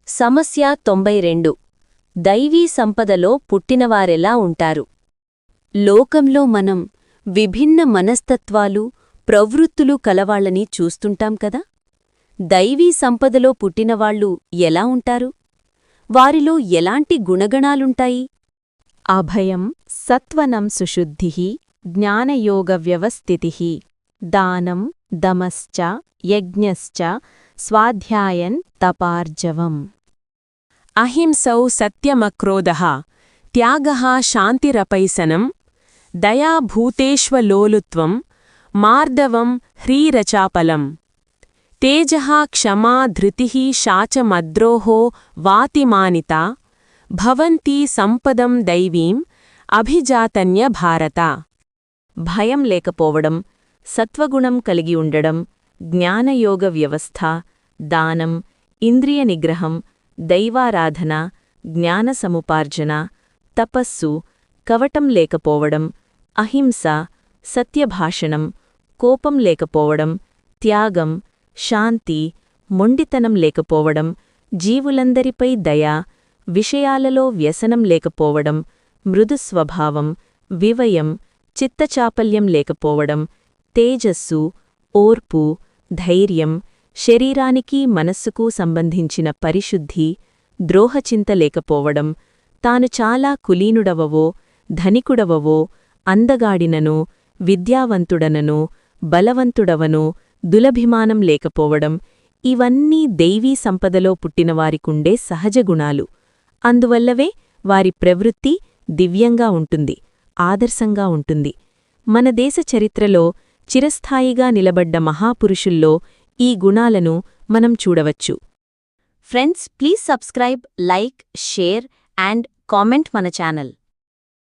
సమస్య 92 దైవీ సంపదలో పుట్టినవారెలా ఉంటారు? లోకంలో మనం విభిన్న మనస్తత్వాలు, ప్రవృత్తులు కలవాళ్లని చూస్తుంటాం కదా. దైవీ సంపదలో పుట్టినవాళ్లు ఎలా ఉంటారు? వారిలో ఎలాంటి గుణగణాలుంటాయి? అభయం సత్వనం సుశుద్ధిః జ్ఞానయోగవ్యవస్థితిః దానం దమశ్చ యజ్ఞశ్చ స్వాధ్యాయన్ తపార్జవం. అహింసౌ సత్యమక్రోధః త్యాగః శాంతిరపైసనం దయా భూతేష్వలోలుత్వం మార్దవం హ్రీరచాపలం తేజః క్షమా ధృతిః శాచమద్రోహో వాతిమానితా భవంతి సంపదం దైవీం అభిజాతన్య భారత. భయం లేకపోవడం, సత్వగుణం కలిగి ఉండడం, జ్ఞానయోగ వ్యవస్థ, దానం, ఇంద్రియ నిగ్రహం, దైవారాధన, జ్ఞాన సముపార్జన, తపస్సు, కవటం లేకపోవడం, అహింస, సత్యభాషణం, కోపం లేకపోవడం, త్యాగం, శాంతి, మొండితనం లేకపోవడం, జీవులందరిపై దయ, విషయాలలో వ్యసనం లేకపోవడం, మృదుస్వభావం, వివయం, చిత్తచాపల్యం లేకపోవడం, తేజస్సు, ఓర్పు, ధైర్యం, శరీరానికి మనస్సుకు సంబంధించిన పరిశుద్ధి, ద్రోహచింత లేకపోవడం, తాను చాలా కులీనుడవవో, ధనికుడవవో, అందగాడిననో, విద్యావంతుడననో, బలవంతుడవనో దులభిమానం లేకపోవడం, ఇవన్నీ దైవీ సంపదలో పుట్టినవారికుండే సహజగుణాలు. అందువల్లవే వారి ప్రవృత్తి దివ్యంగా ఉంటుంది, ఆదర్శంగా ఉంటుంది. మన దేశ చరిత్రలో చిరస్థాయిగా నిలబడ్డ మహాపురుషుల్లో ఈ గుణాలను మనం చూడవచ్చు. Friends, please subscribe, like, share and comment మన ఛానల్.